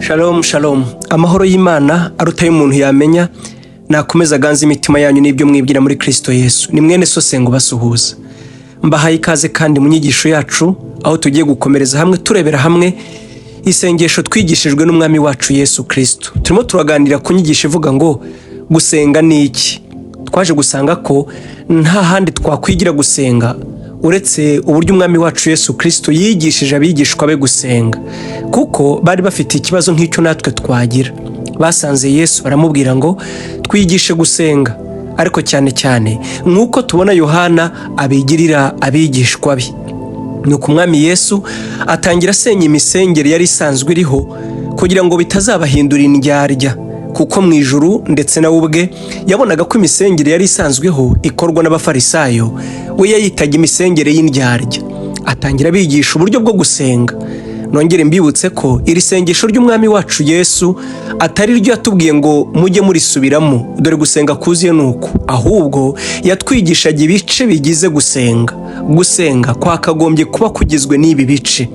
Shalom shalom, amahoro y'Imana arutaye umuntu yamenya nakomeza ganza imitima yanyu n'ibyo mwibwira muri Kristo Yesu. Ni mwene so Senga basuhuza. Mbahaye ikaze kandi mu nyigisho yacu aho tugiye gukomereza hamwe turebera hamwe isengesho twigishijwe n'umwami wacu Yesu Kristo. Turimo turaganira ku nyigisho ivuga ngo gusenga ni iki. Twaje gusanga ko nta handi twakwigira gusenga uretse uburyo umwami wacu Yesu Kristo yigishije abigishwa be gusenga, kuko bari bafite ikibazo nk'icyo natwe twagira. Basanze Yesu baramubwira ngo twigishe gusenga, ariko cyane cyane nk'uko tubona Yohana abigirira abigishwa be. Nuko umwami Yesu atangira asenya imisengere yari isanzwe iriho kugira ngo bitazabahindura indyarya, kuko mu ijuru ndetse na ubwe yabonaga ko imisengere yari isanzweho ikorwa n'abafarisayo, we yayitaga imisengere y'indyarya. Atangira bigisha uburyo bwo gusenga. Nongere mbibutse ko iri sengesho ry'umwami wacu Yesu atari ryo yatubwiye ngo mujye murisubiramo dore gusenga kuziye nuko, ahubwo yatwigishaga ibice bigize gusenga. Gusenga kwakagombye kuba kugizwe n'ibi bice.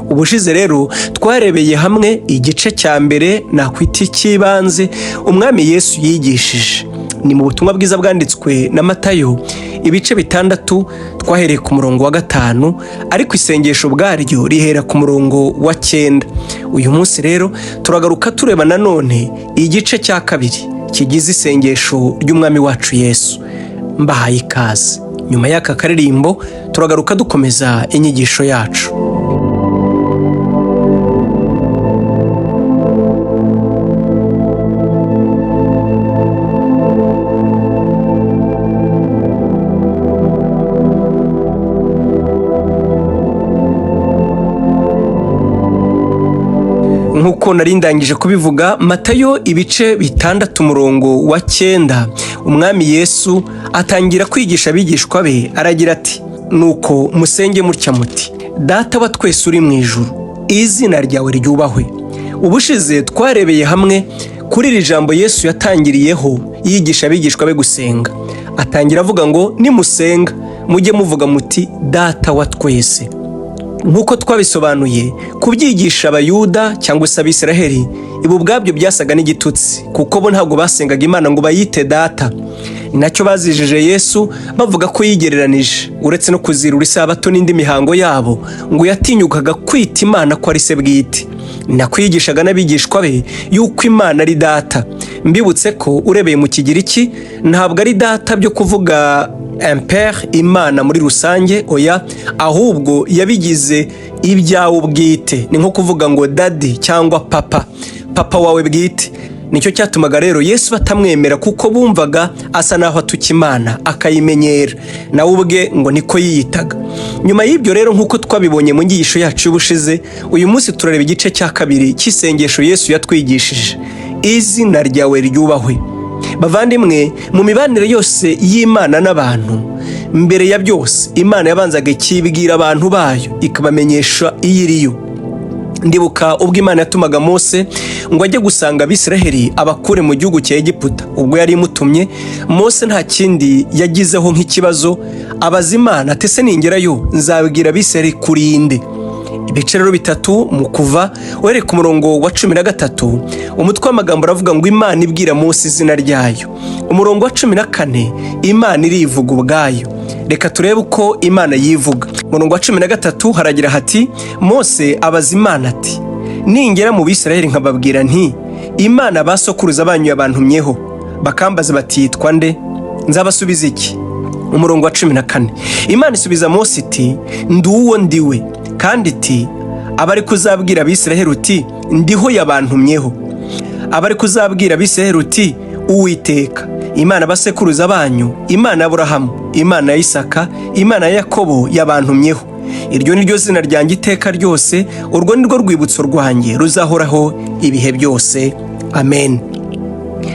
Ubushize rero twarebeye hamwe igice cya mbere nakwita icy'ibanze umwami Yesu yigishije. Ni mu butumwa bwiza bwanditswe na Matayo ibice 6, twahereye ku murongo wa 5, ariko isengesho bwaryo rihera ku murongo wa 9. Uyu munsi rero turagaruka tureba nanone igice cya kabiri kigize isengesho ry'umwami wacu Yesu. Mbahaye ikaze. Nyuma y'aka karirimbo turagaruka dukomeza inyigisho yacu. Nkuko narindangije kubivuga, Matayo ibice 6 umurongo wa 9, umwami Yesu atangira kwigisha abigishwa be aragira ati: nuko musenge mutya muti, Data wa twese uri mu ijuru, izina ryawe ryubahwe. Ubushize twarebeye hamwe kuri iri jambo Yesu yatangiriyeho yigisha abigishwa be gusenga. Atangira avuga ngo nimusenga mujye muvuga muti Data wa twese. Nkuko twabisobanuye, kubyigisha abayuda cyangwa se abisiraheli ibo ubwabyo byasaga n'igitutsi, kuko bo ntabwo basengaga Imana ngo bayite Data. Nacyo bazijije Yesu bavuga ko yigereranije, uretse no kuzirura isabato n'indi mihango yabo, ngo yatinyukaga kwita Imana ko ari se bwite. Nakwigishaga n'abigishwa be yuko Imana ari Data. Mbibutse ko urebeye mu Kigiriki ntabwo ari Data byo kuvuga Père Imana muri rusange, oya, ahubwo yabigize ibyawe bwite. Ni nko kuvuga ngo Daddy cyangwa papa wawe bwite. Nicyo cyatumaga rero Yesu batamwemera, kuko bumvaga asa naho atuka Imana akayimenyera, nawe ubwe ngo niko yiyitaga. Nyuma y'ibyo rero nkuko twabibonye mu nyigisho yacu y'ubushize, uyu munsi turareba igice cya kabiri cy'isengesho Yesu yatwigishije, izina ryawe ryubahwe. Bavandimwe, mu mibanire yose y'Imana n'abantu, mbere ya byose Imana yabanzaga ikibwira abantu bayo ikabamenyesha iyiriyo. Ndibuka ubwo Imana yatumaga Mose ngo ajye gusanga abisiraheli abakure mu gihugu cya Egiputa. Ubwo yari imutumye, Mose nta kindi yagizeho nk'ikibazo, abaza Imana ati ese ningerayo nzabwira abisiraheli kurinde. Ibice rero 3 mu Kuva uhereye ku murongo wa 13, umutwe w'amagambo aravuga ngo Imana ibwira Mose izina ryayo. Umurongo wa 14, Imana irivuga ubwayo. Reka turebe uko Imana yivuga. Umurongo wa 13 haragira hati, Mose abaza Imana ati, ningera mu Bisiraheli nkababwira nti Imana basokuruza banyu yabantumyeho, bakambaza bati yitwa nde, nzabasubiza iki? Umurongo wa 14, Imana isubiza Mose iti, nduwo ndiwe, kandi iti abari kuzabwira Abisiraheli uti ndiho yabantumyeho. Abari kuzabwira Abisiraheli uti Uwiteka Imana basekuruza banyu, Imana ya Aburahamu, Imana ya Isaka, Imana ya Yakobo yabantumyeho. Iryo ni ryo zina ryanjye iteka ryose, urwo ni rwo rwibutso rwanjye ruzahoraho ibihe byose. Amen.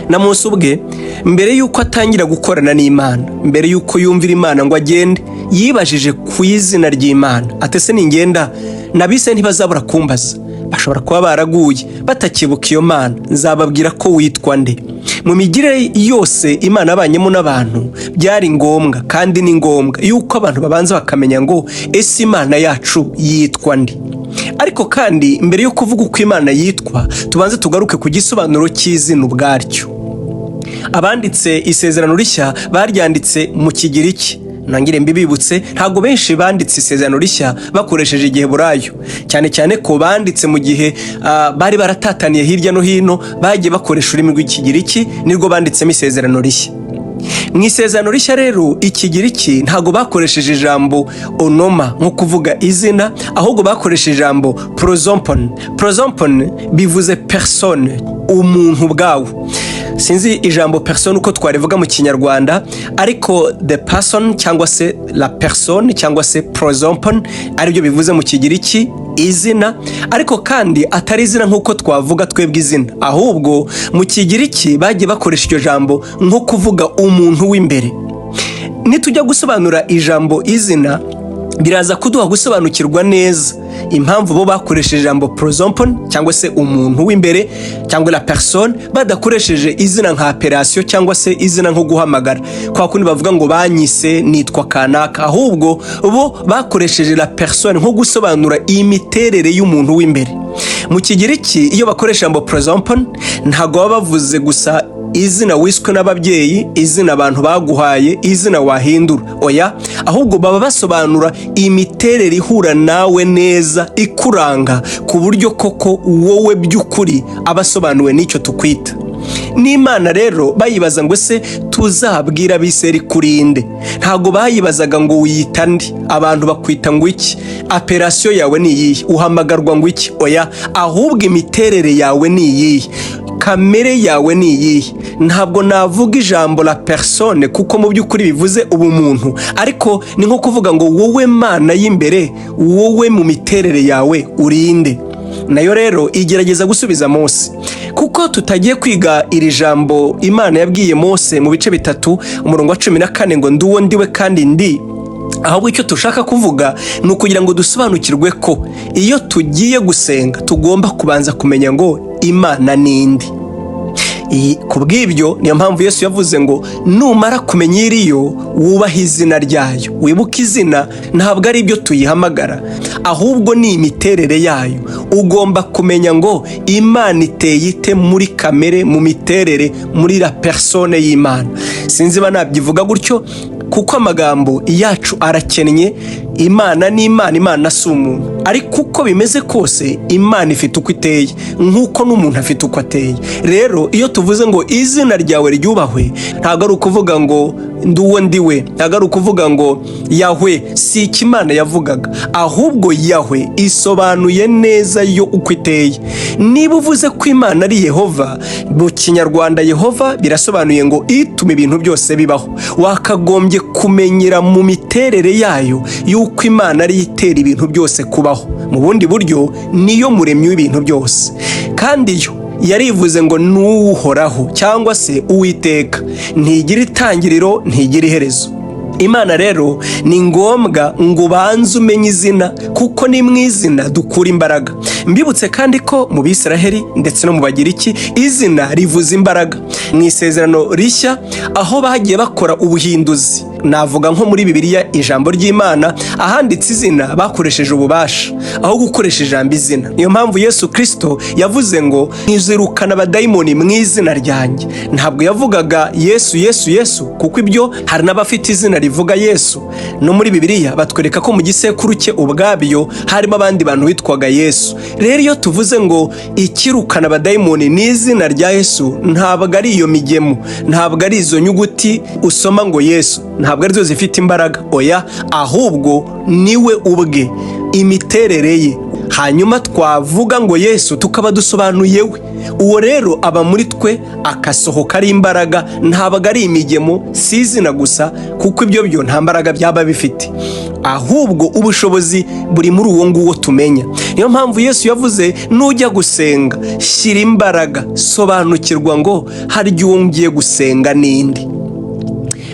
Na Mose ubwe mbere yuko atangira gukorana n'Imana, mbere yuko yumvira Imana ngo agende, yibajije ku izina ry'Imana. Atese ningenda nabise ntibazabura kumbaza, bashobora kuba baraguye batakibuka iyo Mana, nzababwira ko witwa nde. Mu migire yose Imana abanyemo n'abantu byari ngombwa, kandi ni ngombwa yuko abantu babanza bakamenya ngo ese Imana yacu yitwa nde. Ariko kandi mbere yo kuvuga uko Imana yitwa, tubanze tugaruke ku gisobanuro cy'izina ubwaryo. Abanditse Isezerano Rishya baryanditse mu Kigiriki. Nangire mbibibutse, ntago benshi banditse Isezerano Rishya bakoresheje Igiheburayo, cyane cyane ko banditse mu gihe bari baratataniye hirya no hino, bagiye bakoresha ururimi rw'Ikigiriki, nirwo banditsemo Isezerano Rishya. Mu Isezerano Rishya rero Ikigiriki ntago bakoresheje ijambo onoma nko kuvuga izina, ahubwo bakoresheje ijambo prosompon. Prosompon bivuze personne, umuntu bwawo. Sinzi ijambo person uko twarivuga mu Kinyarwanda, ariko the person cyangwa se la personne cyangwa se prosompon aribyo bivuze mu Kigiriki izina, ariko kandi atari izina nkuko twavuga twebwe izina, ahubwo mu Kigiriki bagiye bakoresha iryo jambo nko kuvuga umuntu w'imbere. Nitujya gusobanura ijambo izina, biraza kuduha gusobanukirwa neza impamvu bo bakoresheje ijambo prosompon cyangwa se umuntu w'imbere cyangwa la personne, badakoresheje izina nka operation cyangwa se izina nko guhamagara kwa kundi bavuga ngo banyise nitwa kanaka, ahubwo bo bakoresheje la personne nko gusobanura imiterere y'umuntu w'imbere. Mu Kigiriki iyo bakoresha ijambo prosompon ntago baba bavuze gusa izina wiswe n'ababyeyi, izina abantu baguhaye, izina wahindura, oya, ahubwo baba basobanura imiterere ihura nawe neza, ikuranga ku buryo koko wowe by'ukuri abasobanuwe n'icyo tukwita. N'Imana rero bayibaza ngo se tuzabwira abiseri kurinde, ntago bayibazaga ngo wiyita ndi, abantu bakwita ngo iki, operation yawe ni iyihe, uhamagarwa ngo iki, oya, ahubwo imiterere yawe ni iyihe, kamere yawe ni iyihe. Ntabwo navuga ijambo la personne kuko mu by'ukuri bivuze ubumuntu, ariko ni nko kuvuga ngo wowe Mana y'imbere, wowe mu miterere yawe urinde. Nayo rero igerageza gusubiza Mose, kuko tutagiye kwiga iri jambo Imana yabwiye Mose mu bice 3 umurongo wa 14 ngo nduwo ndiwe kandi ndi, ahubwo icyo tushaka kuvuga ni ukugira ngo dusobanukirwe ko iyo tugiye gusenga tugomba kubanza kumenya ngo Imana nindi. Kubw'ibyo niyo mpamvu Yesu yavuze ngo numara kumenya iriyo wubaha izina ryayo. Wibuka izina ntabwo ari ibyo tuyihamagara, ahubwo ni imiterere yayo. Ugomba kumenya ngo Imana iteye ite muri kamere, mu miterere, muri la personne y'Imana. Sinzi banabyivuga gutyo kuko amagambo yacu arakennye. Imana ni Imana, Imana si umuntu, ariko uko bimeze kose Imana ifite uko iteye nk'uko n'umuntu afite uko ateye. Rero iyo tuvuze ngo izina ryawe ryubahwe, ntabwo ari ukuvuga ngo nduwo ndiwe, ntabwo ari ukuvuga ngo Yahwe, si ikimana yavugaga, ahubwo Yahwe isobanuye neza yo uko iteye. Niba uvuze ko Imana ari Yehova, mu Kinyarwanda Yehova birasobanuye ngo ituma ibintu byose bibaho. Wakagombye kumenyera mu miterere yayo yuko Imana ari itera ibintu byose kubaho. Mu bundi buryo niyo muremyi w'ibintu byose, kandi yo yarivuze ngo n'uhoraho cyangwa se Uwiteka, ntigira itangiriro ntigira iherezo. Imana rero ni ngombwa ngo banze umenye izina, kuko ni mu izina dukura imbaraga. Mbibutse kandi ko mu Bisiraheli ndetse no mu Bagiriki izina rivuza imbaraga. Mu Isezerano Rishya aho bagiye bakora ubuhinduzi, navuga nko muri Bibiliya ijambo ry'Imana, ahanditse izina bakoresheje ububasha aho gukoresha ijambo izina. Niyo mpamvu Yesu Kristo yavuze ngo nizirukana abadayimoni mu izina ryanjye. Ntabwo yavugaga Yesu Yesu Yesu, kuko ibyo hari n'abafite izina rivuga Yesu. No muri Bibiliya batwereka ko mu gisekuru cye ubwabyo harimo abandi bantu bitwaga Yesu. Rero iyo tuvuze ngo ikirukana abadayimoni ni izina rya Yesu, ntabwo ari iyo migemo, ntabwo ari izo nyuguti usoma ngo Yesu, ntabwo arizo zifite imbaraga, oya, ahubwo niwe ubwe, imiterere ye. Hanyuma twavuga ngo Yesu tukaba dusobanuye we, uwo rero aba muri twe akasohoka ari imbaraga, ntabwo ari imigemo, si izina gusa, kuko ibyo byo nta mbaraga byaba bifite, ahubwo ubushobozi buri muri uwo nguwo tumenya. Niyo mpamvu Yesu yavuze nujya gusenga shyira imbaraga, sobanukirwa ngo harya uwo ngiye gusenga nindi.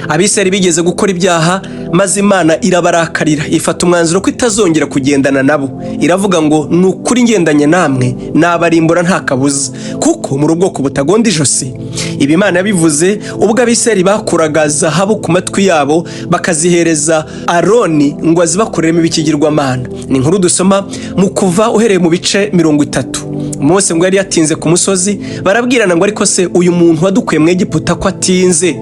Abisirayeli bigeze gukora ibyaha maze Imana irabarakarira ifata umwanzuro ko itazongera kugendana nabo. Iravuga ngo ni ukuri ngendanye namwe nabarimbura nta kabuza, kuko muri ubwoko butagonda ijosi. Ibi Imana yabivuze ubwo Abisirayeli bakuraga zahabu ku matwi yabo bakazihereza Aroni ngo azibakoreremo ibikigirwamana. Ni inkuru dusoma mu Kuva uhereye mu bice 30. Mose ngo yari yatinze ku musozi, barabwirana ngo ariko se uyu muntu wadukuye mu Egiputa ko atinze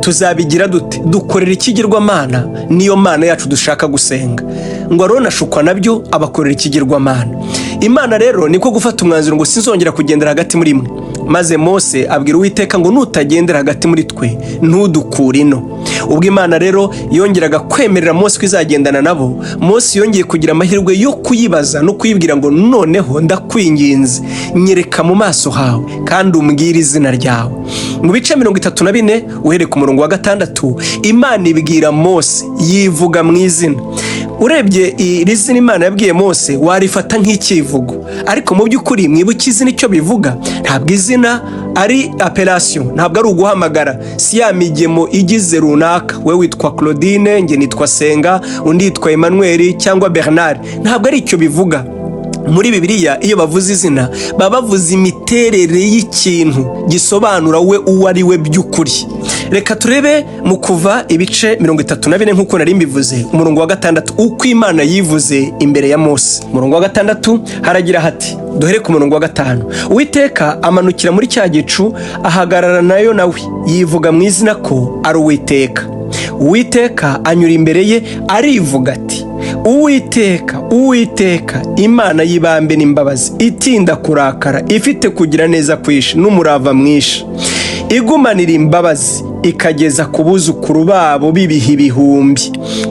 tuzabigira dute? Dukorera ikigirwamana, niyo mana yacu dushaka gusenga. Ngo Aroni ashukwa nabyo abakorera ikigirwamana. Imana rero niko gufata umwanzuro ngo sinzongera kugendera hagati muri mwe. Maze Mose abwira Uwiteka ngo nutagendera hagati muri twe ntudukure ino. Ubwo Imana rero yongeraga kwemerera Mose ko izagendana nabo, Mose yongeye kugira amahirwe yo kuyibaza no kuyibwira ngo noneho ndakwinginze nyereka mu maso hawe kandi umbwire izina ryawe. Mu bice 34 uhereye ku murongo wa 6 Imana ibwira Mose yivuga mu izina. Urebye iri zina Imana yabwiye Mose warifata nk'ikivugo, ariko mu by'ukuri mwibuke izina icyo bivuga. Ntabwo izina ari appellation, ntabwo ari uguhamagara, si ya migemo igize runaka, we witwa Claudine, nge nitwa Senga, undi yitwa Emmanuel cyangwa Bernard. Ntabwo ari icyo bivuga. Muri Bibiliya iyo bavuze izina baba bavuze imiterere y'ikintu gisobanura we uwo ari we by'ukuri. Reka turebe mu Kuva ibice 34 nk'uko nari mbivuze umurongo wa 6 uko Imana yivuze imbere ya Mose. Umurongo wa 6 haragira hati, duhere ku murongo wa 5, Uwiteka amanukira muri cya gicu ahagarara nayo nawe yivuga mu izina ko ari Uwiteka. Uwiteka anyura imbere ye arivuga ati, Uwiteka, Uwiteka, Imana y'ibambe n'imbabazi, itinda kurakara, ifite kugira neza kwishi n'umurava mwinshi, igumanira imbabazi ikageza ku buzukuru babo bibiha ibihumbi.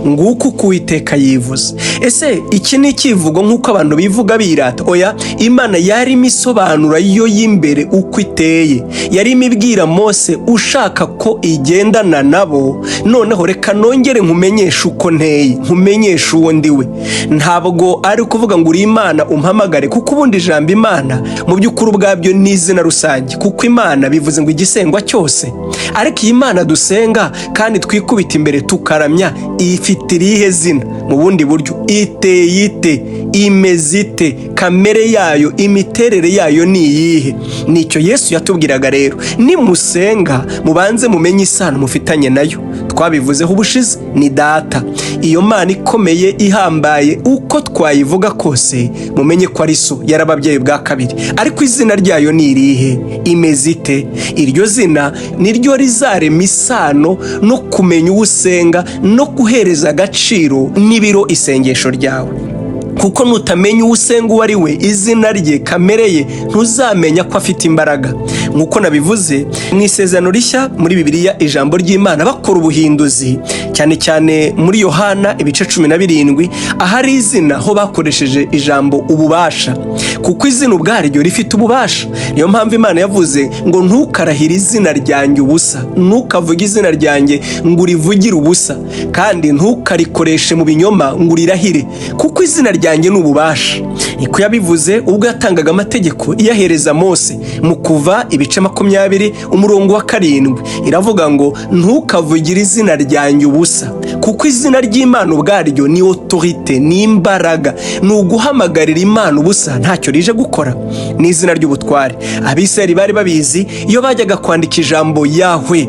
Nguko uko Uwiteka yivuze. Ese iki ni ikivugo nk'uko abantu bivuga birata? Oya, Imana yarimo isobanura yo y'imbere uko iteye. Yarimo ibwira Mose ushaka ko igendana nabo, noneho reka nongere nkumenyesha uko nteye, nkumenyesha uwo ndiwe. Ntabwo ari kuvuga ngo uri Imana umpamagare, kuko ubundi ijambo Imana mu by'ukuri ubwabyo ni izina rusange, kuko Imana bivuze ngo igisengwa cyose. Ariko Imana dusenga kandi twikubita imbere tukaramya ifite irihe zina? Mu bundi buryo iteye ite, imeze ite, kamere yayo, imiterere yayo ni iyihe? Nicyo Yesu yatubwiraga rero, nimusenga mubanze mumenye isano mufitanye nayo. Twabivuzeho ubushize, ni Data. Iyo Mana ikomeye ihambaye uko twayivuga kose mumenye ko ari so, yarababyeyi bwa kabiri. Ariko izina ryayo ni irihe, imeze ite? Iryo zina niryo rizarema isano no kumenya uwo usenga no guhereza agaciro n'ibiro isengesho ryawe. Kuko nutamenya uwo usenga uwo ari we, izina rye, kamere ye, ntuzamenya ko afite imbaraga. Nk'uko nabivuze mu Isezerano Rishya muri Bibiliya ijambo ry'Imana bakora ubuhinduzi, cyane cyane muri Yohana ibice 17 ahari izina ho bakoresheje ijambo ububasha, kuko izina ubwaryo rifite ububasha. Niyo mpamvu Imana yavuze ngo ntukarahire izina ryanjye ubusa, ntukavuge izina ryanjye ngo urivugire ubusa, kandi ntukarikoreshe mu binyoma ngo urirahire, kuko izina ryanjye n'ububasha. Niko yabivuze ubwo yatangaga amategeko iyahereza Mose mu Kuva ibice 20 umurongo wa 7. Iravuga ngo ntukavugire izina ryanjye ubusa, kuko izina ry'Imana ubwaryo ni autorite, ni imbaraga. Nuguhamagarira Imana ubusa ntacyo rije gukora. Ni izina ry'ubutware. Abisirayeli bari babizi, iyo bajyaga kwandika ijambo Yahwe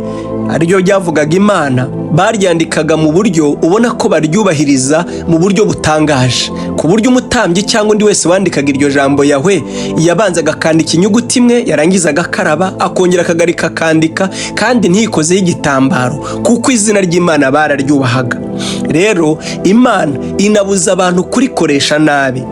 ariryo ryavugaga Imana, baryandikaga mu buryo ubona ko baryubahiriza mu buryo butangaje, ku buryo umutambyi cyangwa undi wese wandikaga iryo jambo Yahwe yabanzaga akandika inyuguti imwe, yarangiza agakaraba akongera akagarika akandika, kandi ntikozeho igitambaro, kuko izina ry'Imana bararyubahaga. Rero Imana inabuza abantu kurikoresha nabi.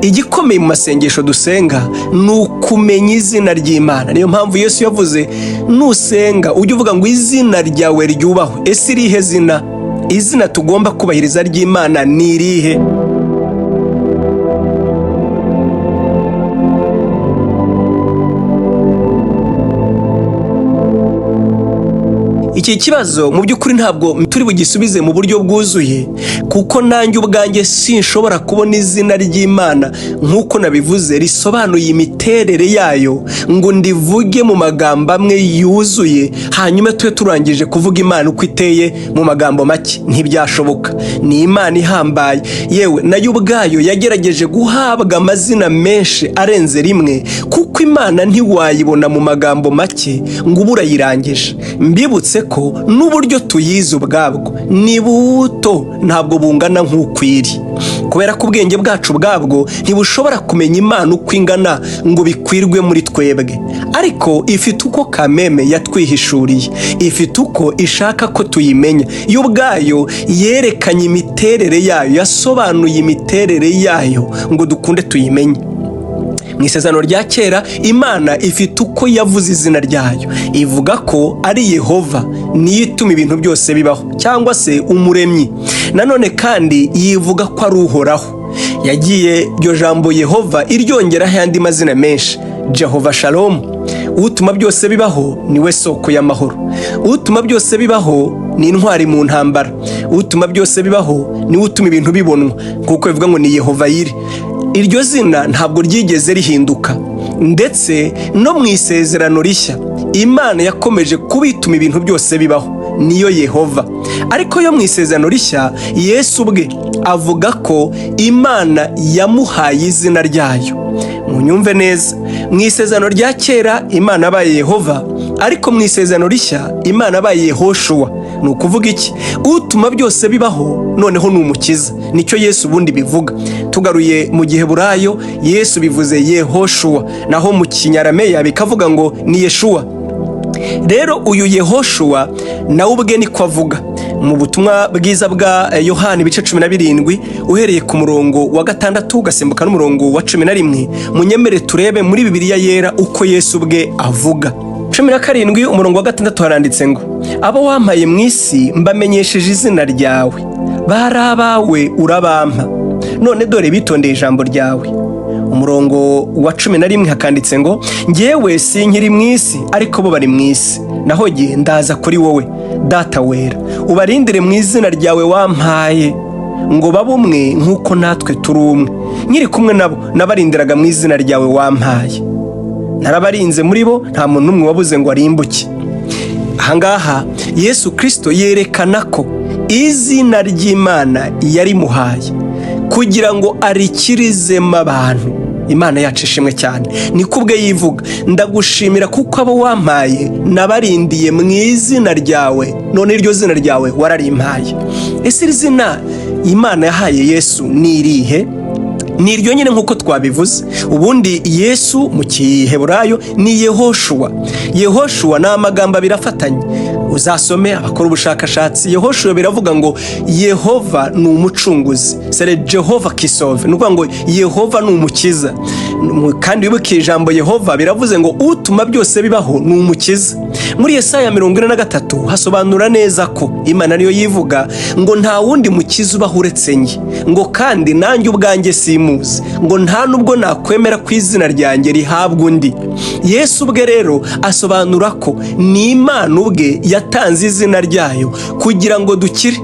Igikomeye mu masengesho dusenga ni ukumenya izina ry'Imana. Niyo mpamvu Yesu yavuze nusenga ujye uvuga ngo izina ryawe ryubahwe. Ese irihe zina? Izina tugomba kubahiriza ry'Imana ni irihe? iki kibazo mu by'ukuri ntabwo turi bugisubize mu buryo bwuzuye, kuko nanjye ubwanjye sinshobora kubona izina ry'Imana nk'uko nabivuze risobanuye imiterere yayo ngo ndivuge mu magambo amwe yuzuye hanyuma tube turangije kuvuga Imana uko iteye mu magambo make. Ntibyashoboka. Ni Imana ihambaye, yewe nayo ubwayo yagerageje guhabwa amazina menshi arenze rimwe, kuko Imana ntiwayibona mu magambo make ngo uba urayirangije. Mbibutse ko n'uburyo tuyizi ubwabwo ni buto, ntabwo bungana nk'uko iri, kubera ko ubwenge bwacu bwabwo ntibushobora kumenya Imana uko ingana ngo bikwirwe muri twebwe, ariko ifite uko kameme yatwihishuriye, ifite uko ishaka ko tuyimenya. Yo ubwayo yerekanye imiterere yayo, yasobanuye imiterere yayo ngo dukunde tuyimenye. Mu isezerano rya kera Imana ifite uko yavuze izina ryayo, ivuga ko ari Yehova, niyo ituma ibintu byose bibaho, cyangwa se umuremyi. Nanone kandi yivuga ko ari uhoraho. Yagiye iryo jambo Yehova iryongeraho andi mazina menshi: Jehova Shalom, utuma byose bibaho, niwe soko y'amahoro. Utuma byose bibaho ni intwari mu ntambara. Utuma byose bibaho niwe utuma ibintu bibonwa, kuko bivuga ngo ni Yehova Yiri. Iryo zina ntabwo ryigeze rihinduka, ndetse no mu isezerano rishya Imana yakomeje kubituma ibintu byose bibaho, niyo Yehova. Ariko yo mu isezerano rishya Yesu ubwe avuga ko Imana yamuhaye izina ryayo. Munyumve neza, mu isezerano rya kera Imana abaye Yehova, ariko mu isezerano rishya Imana abaye Yehoshuwa. Ni ukuvuga iki? Utuma byose bibaho noneho ni umukiza. Nicyo Yesu ubundi bivuga. Tugaruye mu Giheburayo Yesu bivuze Yehoshuwa, naho mu Kinyarameya bikavuga ngo ni Yeshuwa. Rero uyu Yehoshuwa nawe ubwe niko avuga mu butumwa bwiza bwa Yohana ibice 17 uhereye ku murongo wa 6 ugasimbuka n'umurongo wa 11. Munyemere turebe muri Bibiliya yera uko Yesu ubwe avuga. 17 umurongo wa 6 haranditse ngo: abo wampaye mu isi mbamenyesheje izina ryawe, bari abawe urabampa, none dore bitondeye ijambo ryawe. Umurongo wa 11 hakanditse ngo: njyewe sinkiri mu isi ariko bo bari mu isi, naho jye ndaza kuri wowe Data wera, ubarindire mu izina ryawe wampaye, ngo babe umwe nk'uko natwe turi umwe. Nkiri kumwe nabo nabarindiraga mu izina ryawe wampaye, narabarinze muri bo, nta muntu n'umwe wabuze ngo arimbuke. Ahangaha Yesu Kristo yerekana ko izina ry'Imana yarimuhaye kugira ngo arikirizemo abantu. Imana yacu ishimwe cyane. Ni kubwe yivuga: ndagushimira kuko abo wampaye nabarindiye mu izina ryawe, none iryo zina ryawe wararimpaye. Ese iri zina Imana yahaye Yesu ni irihe? Ni iryo nyine nk'uko twabivuze. Ubundi Yesu mu Giheburayo ni Yehoshuwa. Yehoshuwa ni amagambo birafatanye, uzasome abakora ubushakashatsi. Yehoshuwa biravuga ngo Yehova ni umucunguzi, c'est Jehova qui sauve, ni ukuvuga ngo Yehova ni umukiza. Kandi wibuke ijambo Yehova biravuze ngo utuma byose bibaho ni umukiza. Muri Yesaya 43 hasobanura neza ko Imana niyo yivuga ngo nta wundi mukiza ubaho uretse njye, ngo kandi nanjye ubwanjye simuzi, ngo nta nubwo nakwemera ko izina ryanjye rihabwa undi. Yesu ubwe rero asobanura ko ni Imana ubwe yatanze izina ryayo kugira ngo dukire.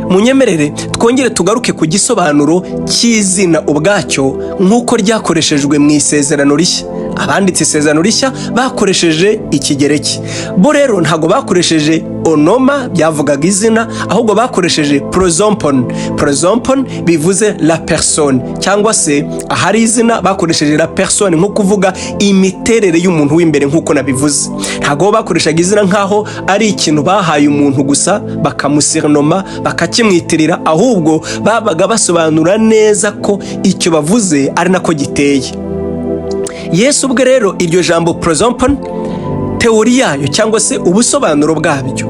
Munyemerere twongere tugaruke ku gisobanuro cy'izina ubwacyo nk'uko ryakoreshejwe mu isezerano rishya. Abanditse isezerano rishya bakoresheje ikigereki, bo rero ntago bakoresheje onoma byavugaga izina, ahubwo bakoresheje prosompon. Prosompon bivuze la personne, cyangwa se ahari izina bakoresheje la personne, nko kuvuga imiterere y'umuntu w'imbere nk'uko nabivuze. Ntago bakoreshaga izina nkaho ari ikintu bahaye umuntu gusa bakamusirnoma bakakimwitirira, ahubwo babaga basobanura neza ko icyo bavuze ari nako giteye. Yesu ubwe rero iryo jambo prosompon, teori yayo cyangwa se ubusobanuro bwabyo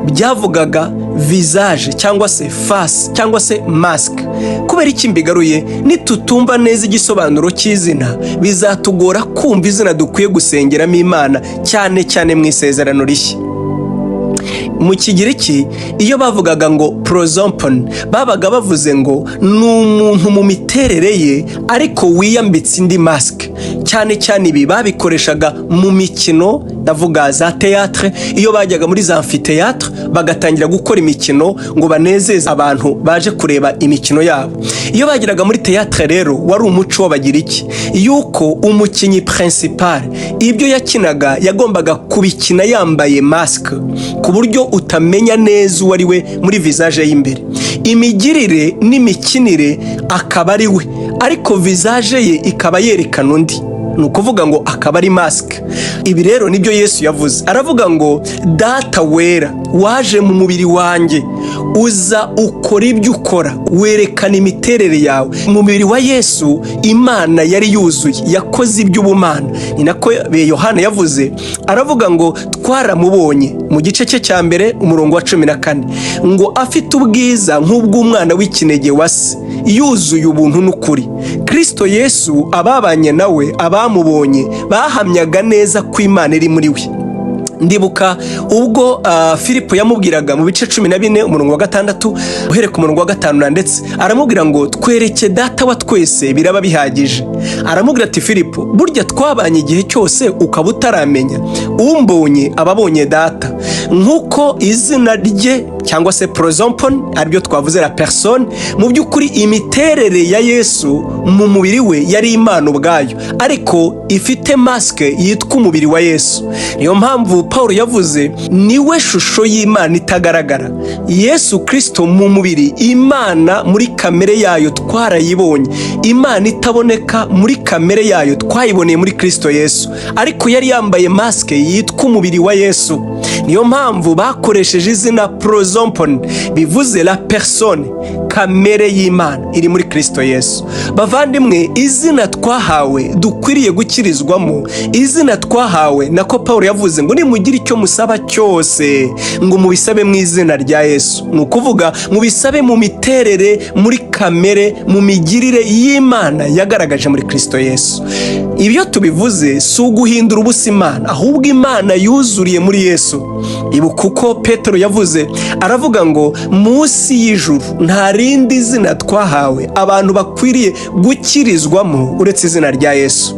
byavugaga visage cyangwa se face cyangwa se mask. Kubera iki mbigaruye? Nitutumva neza igisobanuro cy'izina bizatugora kumva izina dukwiye gusengeramo Imana, cyane cyane mu isezerano rishya. Mu Kigiriki iyo bavugaga ngo prosompon babaga bavuze ngo ni umuntu mu miterere ye ariko wiyambitse indi mask, cyane cyane ibi babikoreshaga mu mikino, ndavuga za théâtre. Iyo bajyaga muri za amphithéâtre bagatangira gukora imikino ngo banezeze abantu baje kureba imikino yabo. Iyo bagiraga muri théâtre rero wari umuco w'Abagiriki yuko umukinyi principal ibyo yakinaga yagombaga kubikina yambaye masque ku buryo utamenya neza uwo ari we muri visage y'imbere. Imigirire n'imikinire akaba ari we, ariko visage ye ikaba yerekana undi, ni ukuvuga ngo akaba ari masque. Ibi rero nibyo Yesu yavuze, aravuga ngo data wera waje mu mubiri wanjye, uza ukora ibyo ukora, werekana imiterere yawe. Mu mubiri wa Yesu Imana yari yuzuye, yakoze iby'ubumana. Ni nako Yohana yavuze, aravuga ngo twaramubonye mu gice cye cya mbere umurongo wa 14 ngo afite ubwiza nk'ubw'umwana w'ikinege wa se, yuzuye ubuntu n'ukuri. Kristo Yesu ababanye nawe abamubonye bahamyaga neza ko Imana iri muri we. Ndibuka ubwo Filipo yamubwiraga mu bice 14 umurongo wa 6 uhere ku murongo wa 5 ndetse aramubwira ngo twereke data wa twese biraba bihagije. Aramubwira ati Filipo, burya twabanye igihe cyose ukaba utaramenya, umbonye ababonye data. Nkuko izina rye cyangwa se prosompon aribyo twavuze la personne, mu by'ukuri imiterere ya Yesu mu mubiri we yari Imana ubwayo, ariko ifite masque yitwa umubiri wa Yesu. Niyo mpamvu Paulo yavuze niwe shusho y'Imana itagaragara. Yesu Kristo mu mubiri, Imana muri kamere yayo twarayibonye, Imana itaboneka muri kamere yayo twayiboneye muri Kristo Yesu, ariko yari yambaye masque yitwa umubiri wa Yesu. Niyo mpamvu bakoresheje izina prosompon, bivuze la personne, kamere y'Imana iri muri Kristo Yesu. Bavandimwe, izina twahawe dukwiriye gukirizwamo, izina twahawe nako Paulo yavuze ngo nimugire icyo musaba cyose ngo mubisabe mu izina rya Yesu. Ni ukuvuga mubisabe mu miterere, muri kamere, mu migirire y'Imana yagaragaje muri Kristo Yesu. Ibyo tubivuze si uguhindura ubusa Imana, ahubwo Imana yuzuriye muri Yesu. Ibuka uko Petero yavuze, aravuga ngo munsi y'ijuru nta rindi zina twahawe abantu bakwiriye gukirizwamo uretse izina rya Yesu.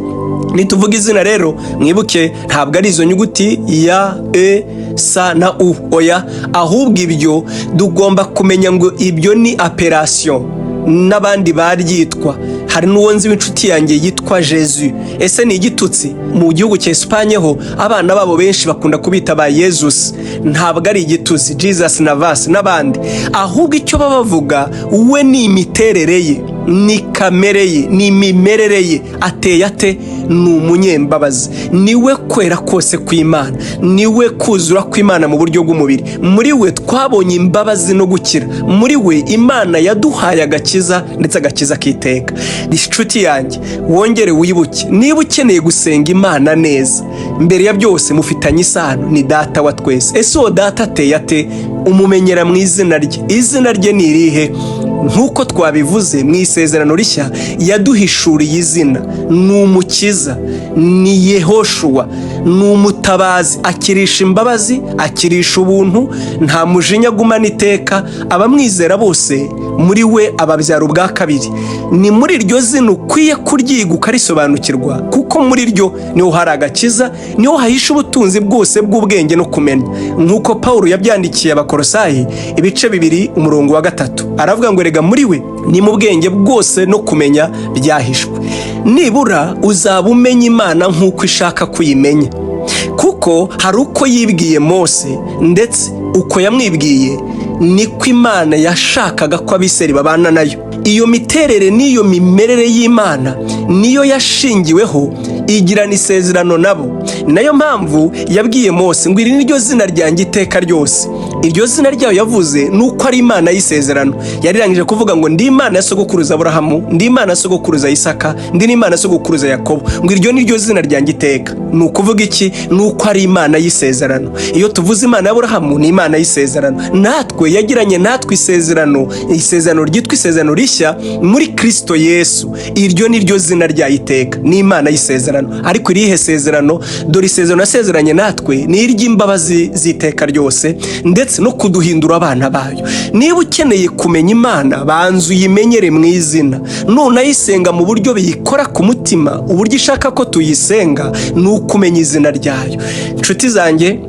Nituvuga izina rero mwibuke ntabwo ari izo nyuguti ya e sa na u, oya, ahubwo ibyo tugomba kumenya ngo ibyo ni appellation n'abandi baryitwa. Hari n'uwo nzi w'inshuti yanjye yitwa Jesus. Ese ni igitutsi? Mu gihugu cya Espagne ho abana babo benshi bakunda kubita ba Jesus. Ntabwo ari igitutsi, Jesus Navas n'abandi, ahubwo icyo bavuga we ni imiterere ye, ni kamere ye, ni imimerere ye. Ateye ate? Ni umunyembabazi, niwe kwera kose kw'Imana, niwe kuzura kw'Imana mu buryo bw'umubiri. Muri we twabonye imbabazi no gukira, muri we Imana yaduhaye agakiza ndetse agakiza kiteka. Inshuti yanjye, wongere wibuke, niba ukeneye gusenga Imana neza, mbere ya byose mufitanye isano, ni data wa twese. Ese uwo data ateye ate? Umumenyera mu izina rye. Izina rye ni irihe? Nkuko twabivuze mu isezerano rishya yaduhishuriye izina, ni umukiza, ni Yehoshua, ni umutabazi, akirisha imbabazi, akirisha ubuntu, nta mujinya agumana iteka. Abamwizera bose muri we ababyara ubwa kabiri. Ni muri iryo zina ukwiye kuryiga ukarisobanukirwa, kuko muri ryo niho hari agakiza, niho hahisha ubutunzi bwose bw'ubwenge no kumenya. Nkuko Paulo yabyandikiye Abakolosayi ibice 2 umurongo wa 3, aravuga ngo rega muri we ni mu bwenge bwose no kumenya byahishwe. Nibura uzaba umenya Imana nk'uko ishaka kuyimenya, kuko hari uko yibwiye Mose, ndetse uko yamwibwiye niko Imana yashakaga ko abiseri babana nayo. Iyo miterere n'iyo mimerere y'Imana niyo yashingiweho igirana isezerano nabo. Nayo mpamvu yabwiye Mose ngo iri niryo zina ryanjye iteka ryose. Iryo zina ryayo yavuze nuko ari Imana y'isezerano. Yarirangije kuvuga ngo ndi Imana ya sogokuruza Aburahamu, ndi Imana ya sogokuruza Isaka, ndi n'Imana ya sogokuruza Yakobo. Ngo iryo niryo zina ryanjye iteka. Ni ukuvuga iki? Nuko ari Imana y'isezerano. Iyo tuvuze Imana ya Aburahamu ni Imana y'isezerano. Natwe yagiranye natwe isezerano, isezerano ryitwa isezerano rishya muri Kristo Yesu. Iryo niryo zina ryayo iteka, ni Imana y'isezerano. Ariko irihe sezerano? Dore isezerano yasezeranye natwe ni iry'imbabazi z'iteka ryose, ndetse ndetse no kuduhindura abana bayo. Niba ukeneye kumenya Imana, banza uyimenyere mu izina, nunayisenga mu buryo biyikora ku mutima, uburyo ishaka ko tuyisenga ni ukumenya izina ryayo. Inshuti zanjye,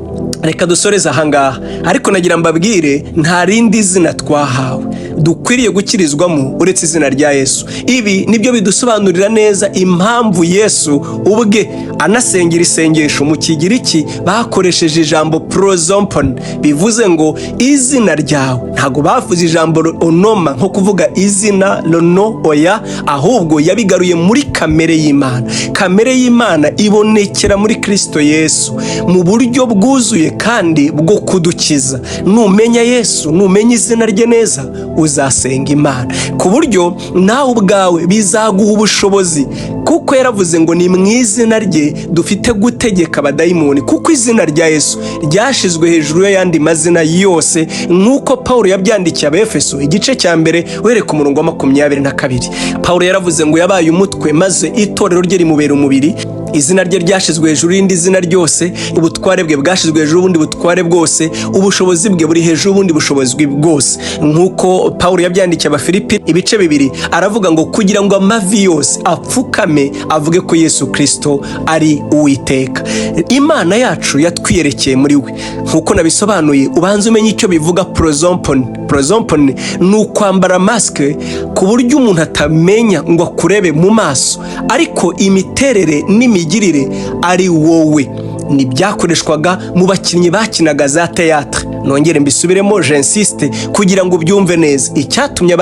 reka dusoreze ahangaha, ariko nagira mbabwire nta rindi zina twahawe dukwiriye gukirizwamo uretse izina rya Yesu. Ibi nibyo bidusobanurira neza impamvu Yesu ubwe anasengera isengesho mu Kigiriki bakoresheje ijambo prosompon, bivuze ngo izina ryawe. Ntago bavuze ijambo onoma nko kuvuga izina lono oya, ahubwo yabigaruye muri kamere y'Imana. Kamere y'Imana ibonekera muri Kristo Yesu mu buryo bwuzuye kandi bwo kudukiza. Numenya Yesu, numenya izina rye neza, uzasenga Imana ku buryo nawe ubwawe bizaguha ubushobozi, kuko yaravuze ngo ni mu izina rye dufite gutegeka abadayimoni, kuko izina rya Yesu ryashizwe hejuru y'ayandi mazina yose, nk'uko Paulo yabyandikiye Abefeso igice cya mbere uhereye ku murongo wa 22. Paulo yaravuze ngo yabaye umutwe maze itorero rye rimubera umubiri. Izina rye ryashizwe hejuru y'indi zina ryose, ubutware bwe bwashizwe hejuru y'ubundi butware bwose, ubushobozi bwe buri hejuru y'ubundi bushobozi bwose, nk'uko Paulo yabyandikiye Abafilipi ibice 2 aravuga ngo kugira ngo amavi yose apfukame avuge ko Yesu Kristo ari Uwiteka. Imana yacu yatwiyerekeye muri we, nk'uko nabisobanuye. Ubanze umenye icyo bivuga prosompon. Prosompon ni ukwambara maske ku buryo umuntu atamenya ngo akurebe mu maso, ariko imiterere n'imigirire ari wowe. Ni byakoreshwaga mu bakinnyi bakinaga za théâtre. Nongere mbisubiremo, j'insiste kugira ngo ubyumve neza. Icyatumye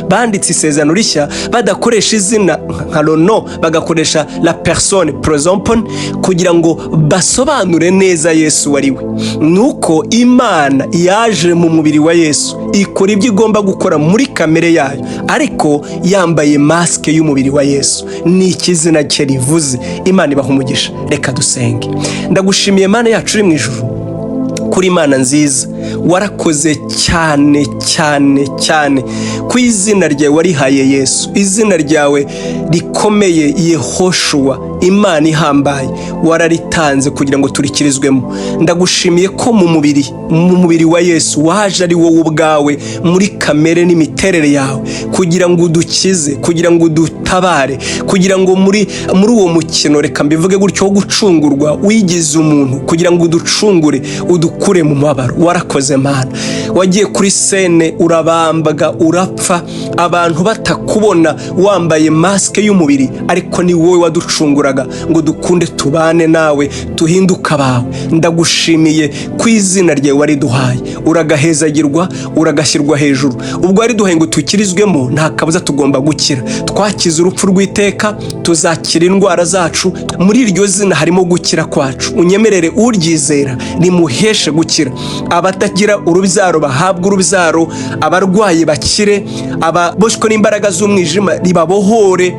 banditse isezerano rishya badakoresha izina nka lono, bagakoresha la personne prosompon, kugira ngo basobanure neza Yesu wari we. Nuko Imana yaje mu mubiri wa Yesu, ikora ibyo igomba gukora muri kamere yayo, ariko yambaye maske y'umubiri wa Yesu. Ni ikizina cye rivuze. Imana ibaha umugisha. Reka dusenge. Ndagushimiye Mana yacu uri mu ijuru, kuri Imana nziza, warakoze cyane cyane cyane ku izina ryawe warihaye Yesu. Izina ryawe rikomeye Yehoshua, Imana ihambaye, wararitanze kugira ngo turikirizwemo. Ndagushimiye ko mu mubiri wa Yesu waje ari wowe ubwawe muri kamere n'imiterere yawe, kugira ngo udukize, kugira ngo udutabare, kugira ngo muri uwo mukino, reka mbivuge gutyo, wo gucungurwa wigize umuntu, kugira ngo uducungure, udukure mu mabaro. Warakoze Mana, wagiye kuri sene urabambaga, urapfa, abantu batakubona wambaye maske y'umubiri, ariko ni wowe waducunguraga ngo dukunde tubane nawe, tuhinduka abawe. Ndagushimiye ku izina ryawe wariduhaye, uragahezagirwa, uragashyirwa hejuru. Ubwo wariduhaye ngo tukirizwemo, nta kabuza tugomba gukira. Twakize urupfu rw'iteka, tuzakira indwara zacu. Muri iryo zina harimo gukira kwacu. Unyemerere uryizera rimuheshe gukira. Abatagira urubyaro bahabwa urubyaro, abarwayi bakire, ababoshwe n'imbaraga z'umwijima ribabohore.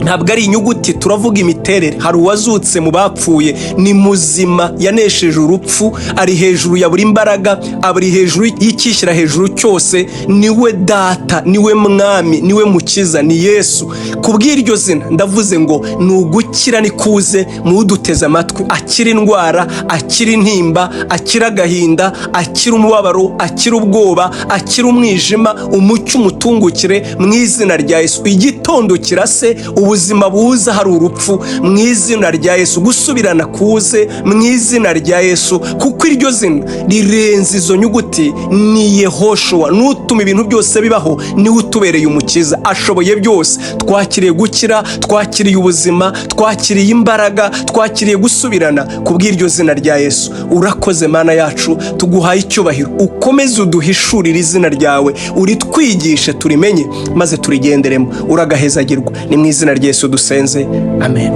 Ntabwo ari inyuguti, turavuga imiterere. Hari uwazutse mu bapfuye, ni muzima, yanesheje urupfu, ari hejuru ya buri mbaraga, ari hejuru y'ikishyira hejuru cyose. Niwe Data, niwe Mwami, niwe Mukiza, ni Yesu. Kubw'iryo zina ndavuze ngo ni ugukira nikuze mu uduteze amatwi. Akira indwara, akira intimba, akira agahinda, akira umubabaro, akira ubwoba, akira umwijima, umucyo umutungukire mu izina rya Yesu. Igitondo kirase, ubuzima buza hari urupfu mu izina rya Yesu, gusubirana kuze mu izina rya Yesu, kuko iryo zina rirenze izo nyuguti. Ni Yehoshua, n'utuma ibintu byose bibaho, niwe utubereye umukiza, ashoboye byose. Twakiriye gukira, twakiriye ubuzima, twakiriye imbaraga, twakiriye gusubirana kubw'iryo zina rya Yesu. Urakoze Mana yacu, tuguhaye icyubahiro. Ukomeze uduhishurire izina ryawe, uritwigishe turimenye, maze turigenderemo. Uragahezagirwa. Ni mu izina rya Yesu dusenze, amen.